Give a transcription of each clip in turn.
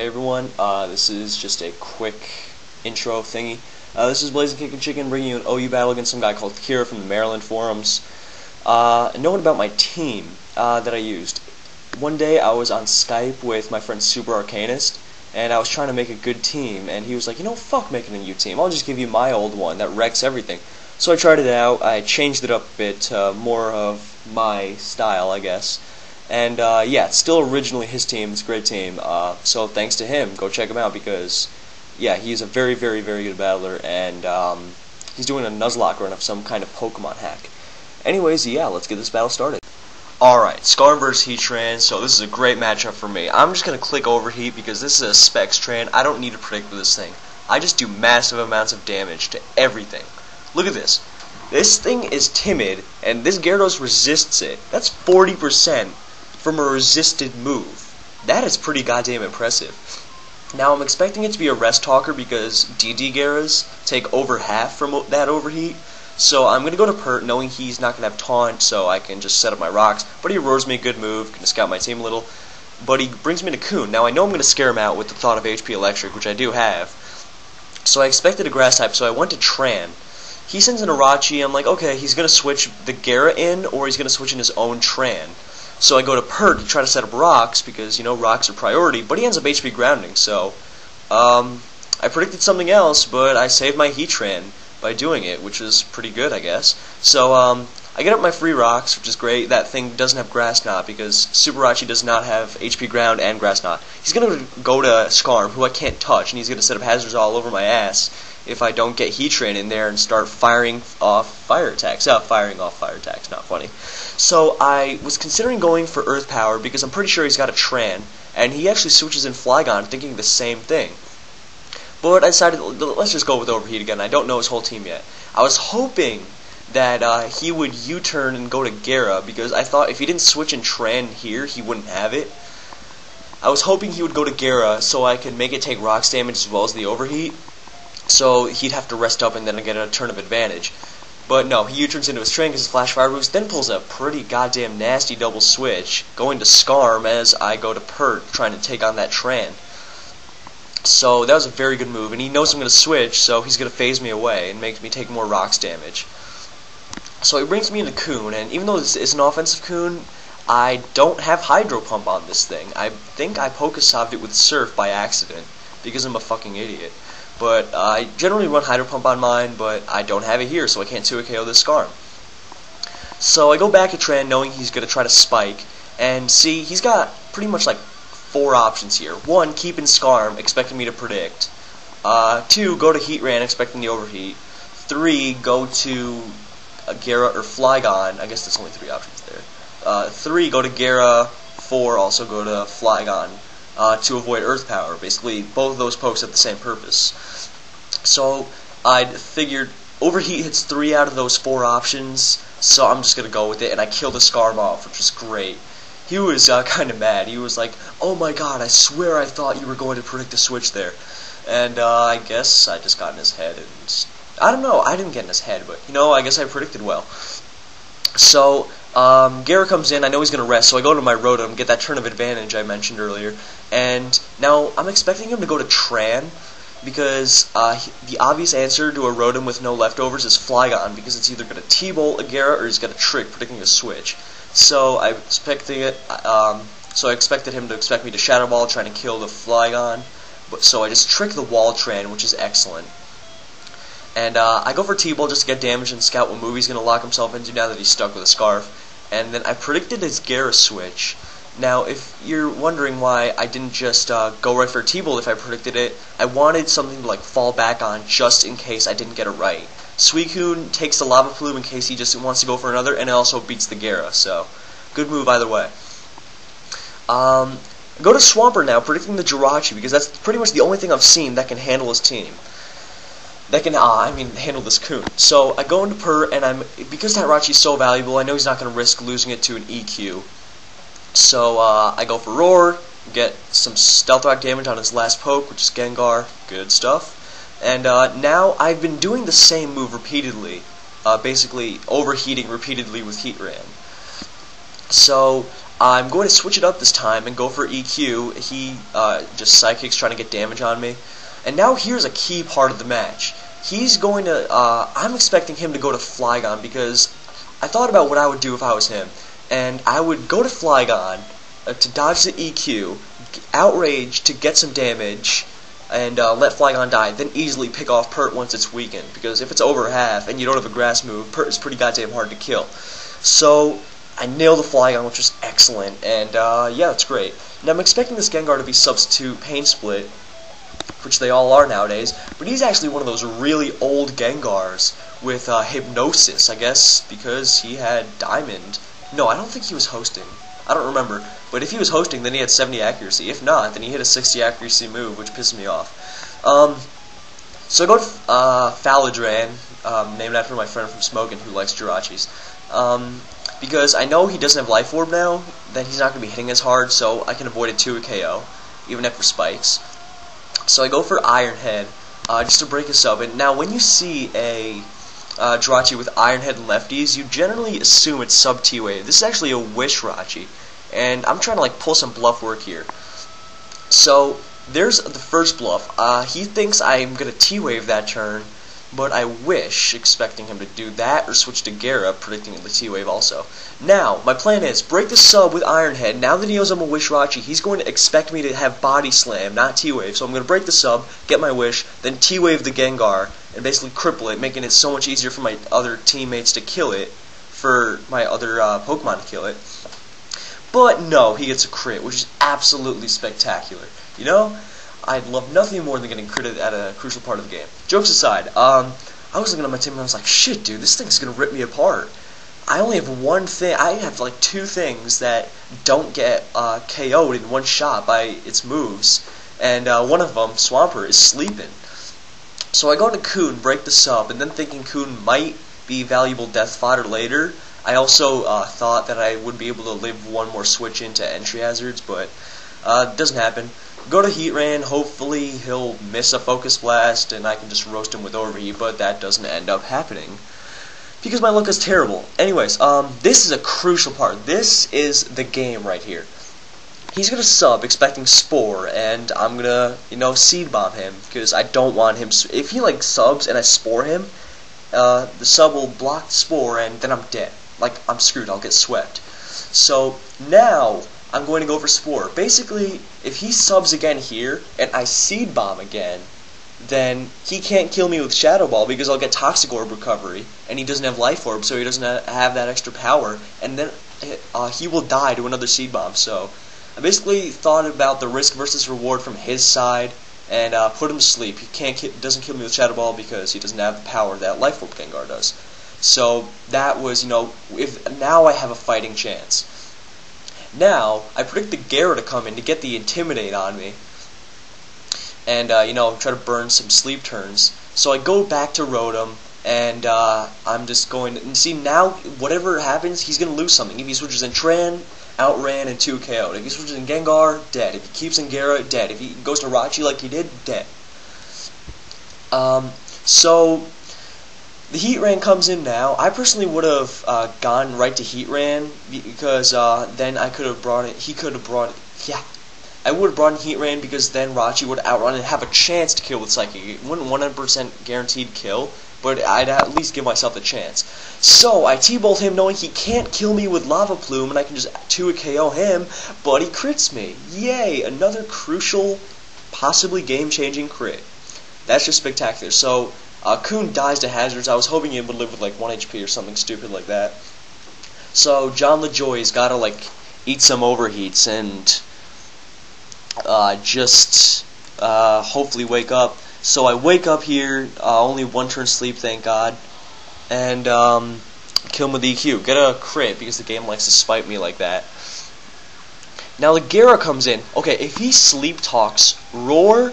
everyone, this is just a quick intro thingy. This is BlazinKickenChicken bringing you an OU battle against some guy called Kira from the Marriland Fourms. Knowing about my team that I used. One day I was on Skype with my friend Super Arcanist, and I was trying to make a good team, and he was like, you know, fuck making a new team, I'll just give you my old one that wrecks everything. So I tried it out, I changed it up a bit, more of my style, I guess. And yeah, it's still originally his team. It's a great team. So thanks to him. Go check him out because, yeah, he's a very, very, very good battler, and he's doing a Nuzlocke run of some kind of Pokemon hack. Anyways, yeah, let's get this battle started. Alright, Skarm vs. Heatran, so this is a great matchup for me. I'm just going to click Overheat because this is a Specs Tran. I don't need to predict with this thing. I just do massive amounts of damage to everything. Look at this. This thing is timid, and this Gyarados resists it. That's 40% from a resisted move. That is pretty goddamn impressive. Now, I'm expecting it to be a Rest Talker because DD Gyara's take over half from that Overheat. So I'm going to go to Pert, knowing he's not going to have Taunt, so I can just set up my rocks. But he roars me a good move, going to scout my team a little. But he brings me to Coon. Now, I know I'm going to scare him out with the thought of HP Electric, which I do have. So I expected a Grass type, so I went to Tran. He sends an Irachi. I'm like, okay, he's going to switch the Gyara in, or he's going to switch in his own Tran. So I go to Pert to try to set up rocks, because, you know, rocks are priority, but he ends up HP grounding, so, I predicted something else, but I saved my Heatran by doing it, which is pretty good, I guess. So, I get up my free rocks, which is great. That thing doesn't have Grass Knot, because Super Irachi does not have HP ground and Grass Knot. He's gonna go to Skarm, who I can't touch, and he's gonna set up hazards all over my ass if I don't get Heatran in there and start firing off fire attacks. Firing off fire attacks, not funny. So I was considering going for Earth Power because I'm pretty sure he's got a Tran, and he actually switches in Flygon thinking the same thing. But I decided, let's just go with Overheat again. I don't know his whole team yet. I was hoping that he would U-turn and go to Gyara, because I thought if he didn't switch in Tran here, he wouldn't have it. I was hoping he would go to Gyara so I could make it take rocks damage as well as the Overheat, so he'd have to rest up and then get a turn of advantage. But no, he U-turns into his Tran because his Flash Fire boost, then pulls a pretty goddamn nasty double switch, going to Skarm as I go to Pert, trying to take on that Tran. So that was a very good move, and he knows I'm going to switch, so he's going to phase me away and make me take more rocks damage. So he brings me into Coon, and even though this is an offensive Coon, I don't have Hydro Pump on this thing. I think I Pokesolved it with Surf by accident, because I'm a fucking idiot. But I generally run Hydro Pump on mine, but I don't have it here, so I can't 2-KO this Skarm. So I go back to Tran knowing he's going to try to Spike, and see, he's got pretty much like 4 options here. 1, keep in Skarm, expecting me to predict. 2, go to Heatran, expecting the Overheat. 3, go to Gyara or Flygon. I guess there's only 3 options there. 3, go to Gyara. 4, also go to Flygon. To avoid Earth Power. Basically, both of those pokes have the same purpose. So, I figured Overheat hits 3 out of those 4 options, so I'm just going to go with it, and I killed the Skarm off, which was great. He was kind of mad. He was like, oh my god, I swear I thought you were going to predict a switch there. And I guess I just got in his head, and I don't know, I didn't get in his head, but, you know, I guess I predicted well. So, Gyara comes in, I know he's going to rest, so I go to my Rotom, get that turn of advantage I mentioned earlier, and now I'm expecting him to go to Tran, because the obvious answer to a Rotom with no leftovers is Flygon, because it's either going to T-Bolt a Gyara or he's got a Trick predicting a switch. So I expected him to expect me to Shadow Ball, trying to kill the Flygon, so I just trick the Wall Tran, which is excellent. And I go for T-Ball just to get damage and scout what move he's going to lock himself into now that he's stuck with a Scarf. And then I predicted his Gyara switch. Now, if you're wondering why I didn't just go right for T-Ball if I predicted it, I wanted something to like fall back on just in case I didn't get it right. Suicune takes the Lava Plume in case he just wants to go for another, and it also beats the Gyara, so good move either way. Go to Swampert now, predicting the Jirachi, because that's pretty much the only thing I've seen that can handle his team. That can, handle this Coon. So I go into Pert, and because that Jirachi is so valuable, I know he's not going to risk losing it to an EQ. So I go for Roar, get some Stealth Rock damage on his last poke, which is Gengar, good stuff. And now I've been doing the same move repeatedly, basically overheating repeatedly with Heatran. So I'm going to switch it up this time and go for EQ. He just psychics trying to get damage on me. And now here's a key part of the match. He's going to, I'm expecting him to go to Flygon because I thought about what I would do if I was him. And I would go to Flygon to dodge the EQ, Outrage to get some damage, and let Flygon die, then easily pick off Pert once it's weakened. Because if it's over half and you don't have a grass move, Pert is pretty goddamn hard to kill. So I nailed the Flygon, which was excellent, and yeah, that's great. Now I'm expecting this Gengar to be substitute Pain Split, which they all are nowadays, but he's actually one of those really old Gengars with Hypnosis, I guess, because he had Diamond. No, I don't think he was hosting. I don't remember. But if he was hosting, then he had 70 accuracy. If not, then he hit a 60 accuracy move, which pissed me off. So I go to Faladran, named after my friend from Smokin who likes Jirachis. Because I know he doesn't have Life Orb now, then he's not going to be hitting as hard, so I can avoid a 2 KO, even after spikes. So I go for Iron Head, just to break a sub. And now when you see a Jirachi with Iron Head and lefties, you generally assume it's sub T-Wave. This is actually a Wish Jirachi, and I'm trying to like pull some bluff work here. So there's the first bluff. He thinks I'm going to T-Wave that turn, but I wish, expecting him to do that or switch to Gara, predicting the T-Wave also. Now, my plan is, break the sub with Iron Head. Now that he knows I'm a Wish Jirachi, he's going to expect me to have Body Slam, not T-Wave. So I'm going to break the sub, get my Wish, then T-Wave the Gengar, and basically cripple it, making it so much easier for my other teammates to kill it, for my other Pokemon to kill it. But no, he gets a crit, which is absolutely spectacular. You know? I'd love nothing more than getting critted at a crucial part of the game. Jokes aside, I was looking at my team and I was like, shit, dude, this thing's gonna rip me apart. I only have one thing. I have like 2 things that don't get KO'd in one shot by its moves, and one of them, Swampert, is sleeping. So I go to Coon, break the sub, and then thinking Coon might be valuable death fodder later, I also thought that I would be able to live one more switch into entry hazards, but it doesn't happen. Go to Heatran, hopefully he'll miss a Focus Blast and I can just roast him with Overheat, but that doesn't end up happening because my luck is terrible. Anyways, this is a crucial part. This is the game right here. He's going to sub expecting Spore, and I'm going to, you know, Seed Bomb him because I don't want him. If he, like, subs and I Spore him, the sub will block Spore and then I'm dead. Like, I'm screwed. I'll get swept. So, now I'm going to go for Spore. Basically, if he subs again here, and I Seed Bomb again, then he can't kill me with Shadow Ball because I'll get Toxic Orb recovery, and he doesn't have Life Orb, so he doesn't have that extra power, and then he will die to another Seed Bomb. So I basically thought about the risk versus reward from his side, and put him to sleep. He doesn't kill me with Shadow Ball because he doesn't have the power that Life Orb Gengar does. So that was, you know, now I have a fighting chance. Now, I predict the Gara to come in to get the Intimidate on me, and, you know, try to burn some sleep turns. So I go back to Rotom, and I'm just going to, and see, now, whatever happens, he's going to lose something. If he switches in Tran, outran, and 2 KO'd. If he switches in Gengar, dead. If he keeps in Gara, dead. If he goes to Rachi like he did, dead. So the Heatran comes in now. I personally would have gone right to Heatran because then I could have brought it. He could have brought it. Yeah, I would have brought in Heatran because then Rachi would outrun and have a chance to kill with Psychic. It wouldn't 100% guaranteed kill, but I'd at least give myself a chance. So I T-Bolt him knowing he can't kill me with Lava Plume and I can just 2 KO him, but he crits me. Yay! Another crucial, possibly game-changing crit. That's just spectacular. So Coon dies to hazards. I was hoping he would live with like 1 HP or something stupid like that. So John LaJoy's gotta like eat some overheats and just hopefully wake up. So I wake up here, only 1 turn sleep, thank God, and kill him with EQ. Get a crit because the game likes to spite me like that. Now the Gara comes in. Okay, if he sleep talks Roar,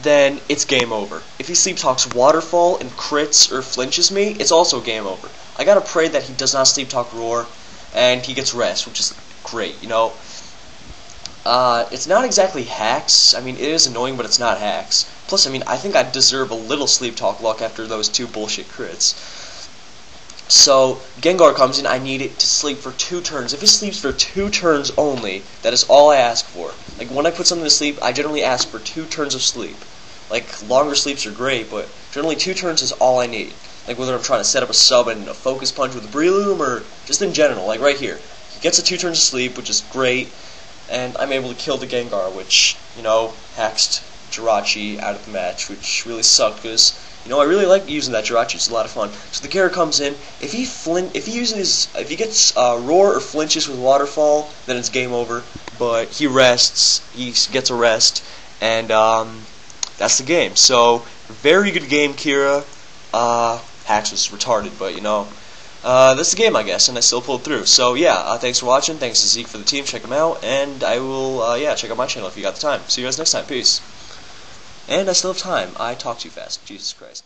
then it's game over. If he sleep talks Waterfall and crits or flinches me, it's also game over. I gotta pray that he does not sleep talk Roar and he gets rest, which is great, you know. It's not exactly hacks. I mean, it is annoying, but it's not hacks. Plus, I mean, I think I deserve a little sleep talk luck after those 2 bullshit crits. So Gengar comes in, I need it to sleep for 2 turns. If it sleeps for 2 turns only, that is all I ask for. Like, when I put something to sleep, I generally ask for 2 turns of sleep. Like, longer sleeps are great, but generally 2 turns is all I need. Like, whether I'm trying to set up a sub and a focus punch with a Breloom, or just in general, like right here. He gets a 2 turns of sleep, which is great, and I'm able to kill the Gengar, which, you know, hexed Jirachi out of the match, which really sucked, because, you know, I really like using that Jirachi. It's a lot of fun. So the character comes in. If he gets roar or flinches with Waterfall, then it's game over. But he rests. He gets a rest, and that's the game. So very good game, Kira. Hax was retarded, but you know, that's the game, I guess, and I still pulled through. So yeah, thanks for watching. Thanks to Zeke for the team. Check him out, and I will yeah, check out my channel if you got the time. See you guys next time. Peace. And I still have time. I talk too fast. Jesus Christ.